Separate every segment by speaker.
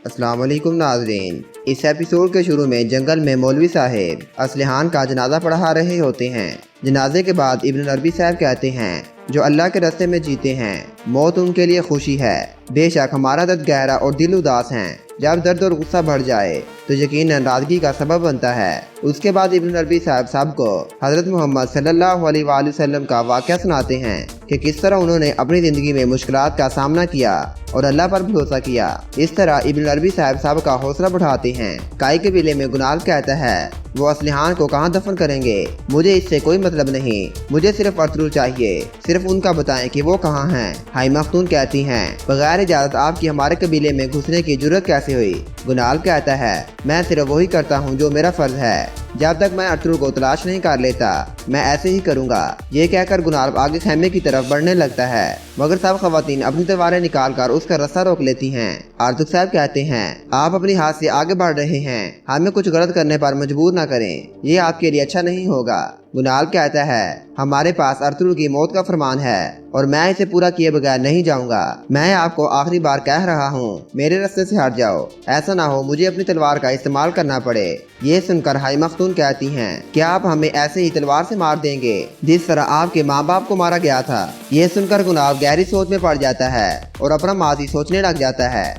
Speaker 1: अस्सलाम वालेकुम नाज़रीन। इस एपिसोड के शुरू में जंगल में मौलवी साहब असलिहान का जनाजा पढ़ा रहे होते हैं। जनाजे के बाद इब्न अरबी साहब कहते हैं, जो अल्लाह के रास्ते में जीते हैं मौत उनके लिए खुशी है। बेशक हमारा दर्द गहरा और दिल उदास है। जब दर्द और गुस्सा बढ़ जाए तो यकीन नाराजगी का सबब बनता है। उसके बाद इब्न अरबी साहब को हज़रत मोहम्मद सल्लल्लाहु अलैहि वसल्लम का वाक़या सुनाते हैं कि किस तरह उन्होंने अपनी ज़िंदगी में मुश्किलात का सामना किया और अल्लाह पर भरोसा किया। इस तरह इब्न अरबी साहब का हौसला बढ़ाते हैं। काई कबीले में गुनाल कहता है, वो असलिहान को कहाँ दफन करेंगे, मुझे इससे कोई मतलब नहीं, मुझे सिर्फ अरतुल चाहिए, सिर्फ उनका बताएं कि वो कहाँ हैं। हाई मखतून कहती हैं, बगैर इजाज़त आपकी हमारे कबीले में घुसने की जुर्रत कैसे हुई। गुनाल कहता है, मैं सिर्फ वही करता हूँ जो मेरा फर्ज है। जब तक मैं अरतुल को तलाश नहीं कर लेता मैं ऐसे ही करूँगा। ये कहकर गुनाल आगे खेमे की तरफ बढ़ने लगता है, मगर सब खवातीन अपनी तलवारें निकाल कर उसका रास्ता रोक लेती हैं। अरतुल साहब कहते हैं, आप अपनी हाथ से आगे बढ़ रहे हैं, हमें कुछ गलत करने पर मजबूर न करें, ये आपके लिए अच्छा नहीं होगा। गुनाल कहता है, हमारे पास अरतुल की मौत का फरमान है और मैं इसे पूरा किए बगैर नहीं जाऊंगा। मैं आपको आखिरी बार कह रहा हूँ, मेरे रास्ते से हट जाओ, ऐसा ना हो मुझे अपनी तलवार का इस्तेमाल करना पड़े। ये सुनकर हाई मखतून कहती हैं, क्या आप हमें ऐसे ही तलवार से मार देंगे जिस तरह आपके माँ बाप को मारा गया था। ये सुनकर गुनाल गहरी सोच में पड़ जाता है और अपना माजी सोचने लग जाता है।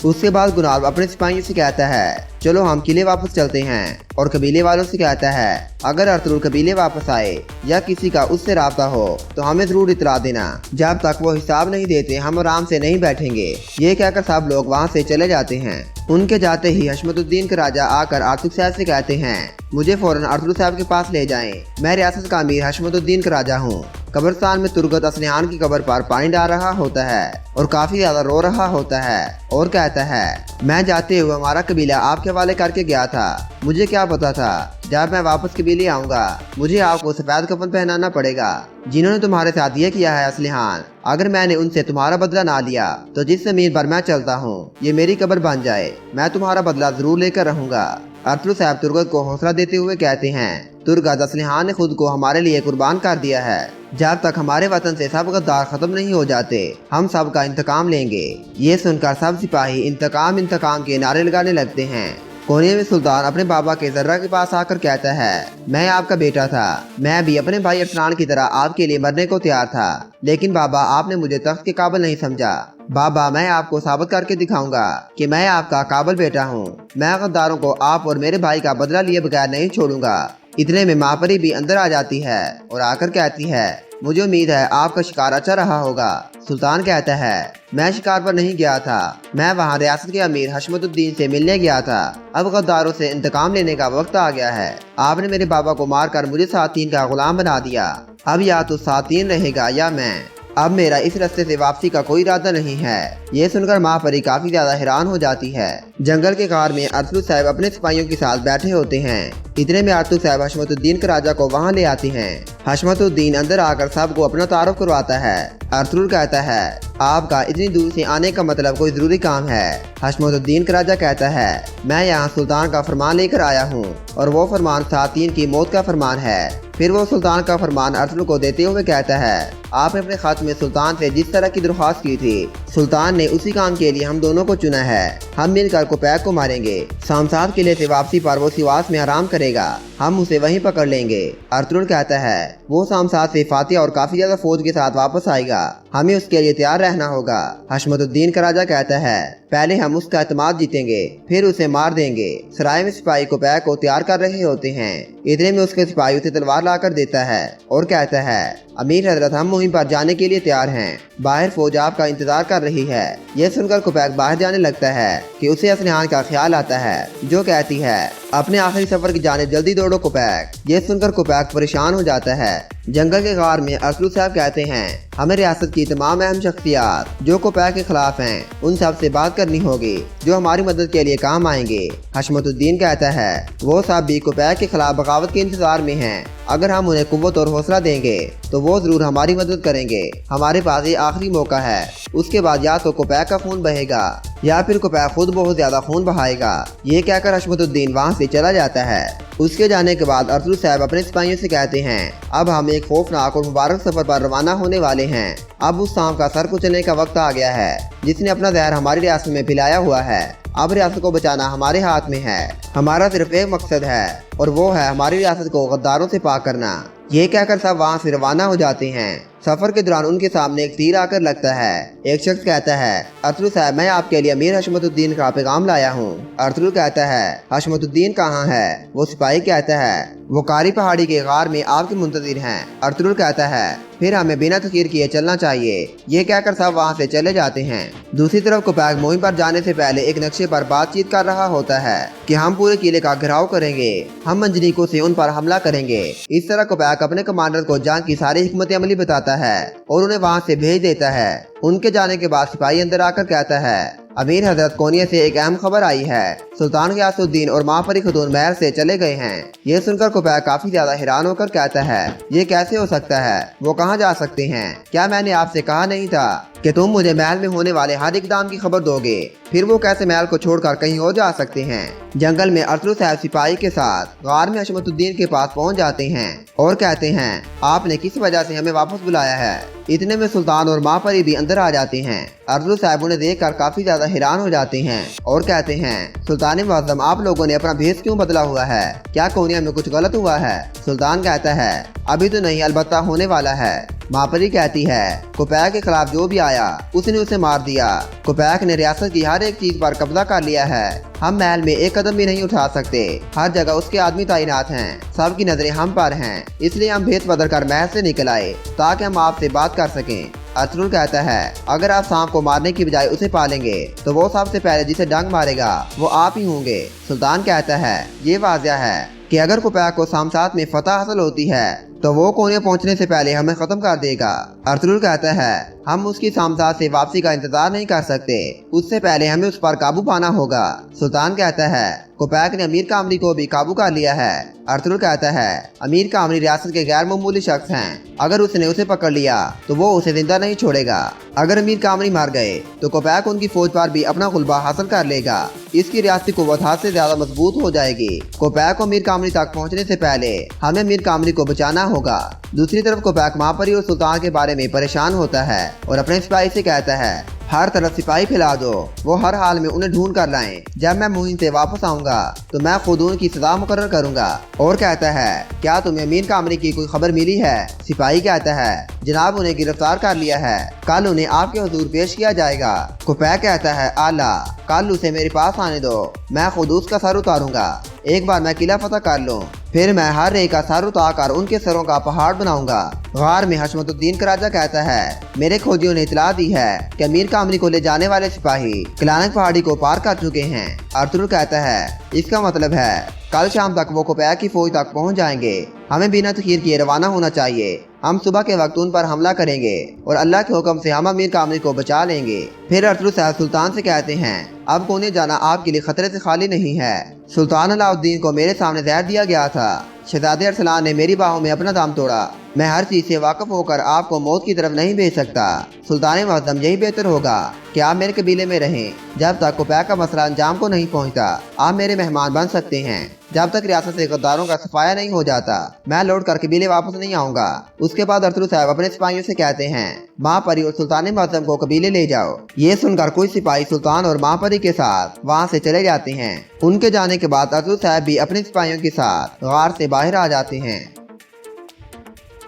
Speaker 1: उसके बाद गुनाल अपने सिपाहियों से कहता है, चलो हम किले वापस चलते हैं, और कबीले वालों से कहता है, अगर अरतुल कबीले वापस आए या किसी का उससे राब्ता हो तो हमें जरूर इतला देना। जब तक वो हिसाब नहीं देते हम आराम से नहीं बैठेंगे। ये कहकर सब लोग वहाँ से चले जाते हैं। उनके जाते ही हशमतुद्दीन के राजा आकर अरतुल साहब से कहते हैं, मुझे फौरन अरतुल साहब के पास ले जाएं। मैं रियासत का अमीर हशमतुद्दीन का राजा हूँ। कब्रिस्तान में तुर्गत असलिहान की कब्र पर पानी डाल रहा होता है और काफी ज्यादा रो रहा होता है और कहता है, मैं जाते हुए हमारा कबीला आपके हवाले करके गया था। मुझे क्या पता था जब मैं वापस कबीले आऊंगा मुझे आपको सफेद कफन पहनाना पड़ेगा। जिन्होंने तुम्हारे साथ ये किया है असलिहान, अगर मैंने उनसे तुम्हारा बदला ना लिया तो जिस जमीन पर मैं चलता हूँ ये मेरी कब्र बन जाए। मैं तुम्हारा बदला जरूर लेकर रहूंगा। अरतुल साहब तुर्गत को हौसला देते हुए कहते हैं, तुर्गत असलिहान ने खुद को हमारे लिए कुर्बान कर दिया है। जब तक हमारे वतन से सब गद्दार खत्म नहीं हो जाते हम सब का इंतकाम लेंगे। ये सुनकर सब सिपाही इंतकाम इंतकाम के नारे लगाने लगते हैं। कोने में सुल्तान अपने बाबा के जर्रा के पास आकर कहता है, मैं आपका बेटा था, मैं भी अपने भाई अरसलान की तरह आपके लिए मरने को तैयार था, लेकिन बाबा आपने मुझे तख्त के काबिल नहीं समझा। बाबा मैं आपको साबित करके दिखाऊंगा कि मैं आपका काबिल बेटा हूँ। मैं गद्दारों को आप और मेरे भाई का बदला लिए बगैर नहीं छोड़ूंगा। इतने में मापरी भी अंदर आ जाती है और आकर कहती है, मुझे उम्मीद है आपका शिकार अच्छा रहा होगा। सुल्तान कहता है, मैं शिकार पर नहीं गया था, मैं वहाँ रियासत के अमीर हशमतुद्दीन से मिलने गया था। अब गद्दारों से इंतकाम लेने का वक्त आ गया है। आपने मेरे बाबा को मारकर मुझे सातीन का गुलाम बना दिया। अब या तो सातीन रहेगा या मैं। अब मेरा इस रास्ते से वापसी का कोई इरादा नहीं है। ये सुनकर महापरी काफी ज्यादा हैरान हो जाती है। जंगल के कार में अरतुल साहब अपने सिपाहियों के साथ बैठे होते हैं। इतने में अरतुल साहब हशमतुद्दीन के राजा को वहाँ ले आते हैं। हशमतुद्दीन अंदर आकर सबको अपना तारुफ करवाता है। अरतुल कहता है, आपका इतनी दूर से आने का मतलब कोई जरूरी काम है। हशमतुद्दीन का राजा कहता है, मैं यहाँ सुल्तान का फरमान लेकर आया हूँ और वो फरमान सातीन की मौत का फरमान है। फिर वो सुल्तान का फरमान अरतुल को देते हुए कहता है, आपने अपने खत में सुल्तान से जिस तरह की दरख्वास्त की थी सुल्तान ने उसी काम के लिए हम दोनों को चुना है। हम मिलकर कुपैक को मारेंगे। शामसाद किले से वापसी पर वो सिवास में आराम करेगा, हम उसे वहीं पकड़ लेंगे। अरतुल कहता है, वो शामसाद से फातिहा और काफी ज्यादा फौज के साथ वापस आएगा, हमें उसके लिए तैयार रहना होगा। हशमतुद्दीन का राजा कहता है, पहले हम उसका एतमाद जीतेंगे फिर उसे मार देंगे। सराय में सिपाही कुपैक को तैयार कर रहे होते हैं। इतने में उसके सिपाही उसे तलवार लाकर देता है और कहता है, अमीर हजरत हम मुहिम पर जाने के लिए तैयार हैं, बाहर फौज आपका इंतजार कर रही है। यह सुनकर कुपैक बाहर जाने लगता है कि उसे असलिहान का ख्याल आता है, जो कहती है, अपने आखिरी सफर की जाने जल्दी दौड़ो कुपैक। यह सुनकर कुपैक परेशान हो जाता है। जंगल के गार में अरतुल साहब कहते हैं, हमें रियासत की तमाम अहम शख्सियात जो कुपैक के खिलाफ हैं उन सब से बात करनी होगी जो हमारी मदद के लिए काम आएंगे। हशमतुद्दीन कहता है, वो सब भी कुपैक के खिलाफ बगावत के इंतजार में हैं। अगर हम उन्हें कुव्वत और हौसला देंगे तो वो जरूर हमारी मदद करेंगे। हमारे पास ये आखिरी मौका है, उसके बाद या तो कुपैक का खून बहेगा या फिर कुपैक खुद बहुत ज्यादा खून बहाएगा। ये कहकर हशमतुद्दीन वहाँ से चला जाता है। उसके जाने के बाद अरतुल साहब अपने सिपाहियों से कहते हैं, अब हम एक खौफनाक और मुबारक सफर पर रवाना होने वाले हैं। अब उस सांप का सर कुचलने का वक्त आ गया है जिसने अपना जहर हमारी रियासत में फैलाया हुआ है। अब रियासत को बचाना हमारे हाथ में है। हमारा सिर्फ एक मकसद है और वो है हमारी रियासत को गद्दारों से पाक करना। ये कहकर सब वहाँ से रवाना हो जाते हैं। सफर के दौरान उनके सामने एक तीर आकर लगता है। एक शख्स कहता है, अरतुल साहब मैं आपके लिए अमीर हशमतुद्दीन का पैगाम लाया हूँ। अरतुल कहता है, हशमतुद्दीन कहाँ है? वो सिपाही कहता है, वो कारी पहाड़ी के गार में आपके मुंतजिर हैं। अरतुल कहता है, फिर हमें बिना तखीर किए चलना चाहिए। ये कहकर सब वहाँ से चले जाते हैं। दूसरी तरफ कोपैक मुहिम पर जाने से पहले एक नक्शे पर बातचीत कर रहा होता है कि हम पूरे किले का घेराव करेंगे, हम मंजनीकों से उन पर हमला करेंगे। इस तरह कोपैक अपने कमांडर को जंग की सारी हिकमत अमली बताता है और उन्हें वहाँ से भेज देता है। उनके जाने के बाद सिपाही अंदर आकर कहता है, अमीर हजरत कोनिया से एक अहम खबर आई है। सुल्तान गियासुद्दीन और महापरी खतून महल से चले गए हैं। ये सुनकर कोपैक काफी ज्यादा हैरान होकर कहता है, ये कैसे हो सकता है? वो कहाँ जा सकते हैं? क्या मैंने आपसे कहा नहीं था कि तुम मुझे महल में होने वाले हर इकदाम की खबर दोगे? फिर वो कैसे महल को छोड़कर कहीं और जा सकते हैं? जंगल में अरतुल साहब सिपाही के साथ गार में हशमतुद्दीन के पास पहुंच जाते हैं और कहते हैं, आपने किस वजह से हमें वापस बुलाया है? इतने में सुल्तान और महापरी भी अंदर आ जाते हैं। अरतुल साहब उन्हें देखकर काफी ज्यादा हैरान हो जाते हैं और कहते हैं, सुल्तान मुअज्जम आप लोगों ने अपना भेष क्यों बदला हुआ है? क्या कोनिया में कुछ गलत हुआ है? सुल्तान कहता है, अभी तो नहीं, अलबत्ता होने वाला है। महापरी कहती है, कोपैक के खिलाफ जो भी आया उसने उसे मार दिया। कोपैक ने रियासत की हर एक चीज पर कब्जा कर लिया है। हम महल में एक कदम भी नहीं उठा सकते। हर जगह उसके आदमी तैनात हैं। सबकी नजरें हम पर हैं। इसलिए हम भेष बदल कर महल से निकल आए ताकि हम आपसे बात कर सकें। अरतुल कहता है, अगर आप सांप को मारने की बजाय उसे पालेंगे तो वो सबसे पहले जिसे डंग मारेगा वो आप ही होंगे। सुल्तान कहता है, ये वाज़िह है कि अगर कोपैक को सामसात में फतह हासिल होती है तो वो कोनिया पहुंचने से पहले हमें खत्म कर देगा। अरतुल कहता है, हम उसकी सामसात से वापसी का इंतजार नहीं कर सकते। उससे पहले हमें उस पर काबू पाना होगा। सुल्तान कहता है, कोपैक ने अमीर कामरी को भी काबू कर लिया है। अरतुल कहता है, अमीर कामरी रियासत के गैर मामूली शख्स हैं। अगर उसने उसे पकड़ लिया तो वो उसे जिंदा नहीं छोड़ेगा। अगर अमीर कामरी मार गए तो कोपैक उनकी फौज पर भी अपना गुलबा हासिल कर लेगा। इसकी रियासती कुव्वत हाथ से ज्यादा मजबूत हो जाएगी। कोपैक को अमीर कामरी तक पहुंचने से पहले हमें अमीर कामरी को बचाना होगा। दूसरी तरफ कोपैक महापरी और सुल्तान के बारे में परेशान होता है और अपने सिपाही से कहता है, हर तरफ सिपाही फैला दो, वो हर हाल में उन्हें ढूंढ कर लाएं। जब मैं मुहिम से वापस आऊंगा तो मैं खुद उनकी सजा मुकर्रर करूंगा। और कहता है, क्या तुम्हें अमीर कामरी की कोई खबर मिली है? सिपाही कहता है, जनाब उन्हें गिरफ्तार कर लिया है। कल उन्हें आपके हुजूर पेश किया जाएगा। कोपैक कहता है, आला, कल उसे मेरे पास आने दो, मैं खुद उसका सर उतारूंगा। एक बार मैं किला फतह कर लूं, फिर मैं हर एक का सर उतार उनके सरों का पहाड़ बनाऊंगा। गार में हशमतुद्दीन का राजा कहता है, मेरे खोजियों ने इतला दी है कि अमीर कामरी को ले जाने वाले सिपाही किलानक पहाड़ी को पार कर चुके हैं। अरतुल कहता है, इसका मतलब है कल शाम तक वो कोपैक की फौज तक पहुंच जाएंगे। हमें बिना तखीर किए रवाना होना चाहिए। हम सुबह के वक्त उन पर हमला करेंगे और अल्लाह के हुक्म से हम अमीर कामरी को बचा लेंगे। फिर अरतुल साहब सुल्तान से कहते हैं, अब कोने जाना आपके लिए खतरे से खाली नहीं है। सुल्तान अलाउद्दीन को मेरे सामने जहर दिया गया था। शहजादे अरसलान ने मेरी बाहों में अपना दाम तोड़ा। मैं हर चीज से वाकिफ होकर आपको मौत की तरफ नहीं भेज सकता। सुल्तान मुअज्जम यही बेहतर होगा कि आप मेरे कबीले में रहें। जब तक कोपैक का मसला अंजाम को नहीं पहुंचता आप मेरे मेहमान बन सकते हैं। जब तक रियासत से गद्दारों का सफाया नहीं हो जाता मैं लौट कर कबीले वापस नहीं आऊंगा। उसके बाद अरतुल साहब अपने सिपाहियों से कहते हैं, महापरी और सुल्तान मुअज्जम को कबीले ले जाओ। ये सुनकर कुछ सिपाही सुल्तान और महापरी के साथ वहाँ से चले जाते हैं। उनके जाने के बाद अरतुल साहब भी अपने सिपाहियों के साथ गार से बाहर आ जाते हैं।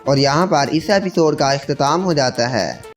Speaker 1: और यहाँ पर इस एपिसोड का इख्तिताम हो जाता है।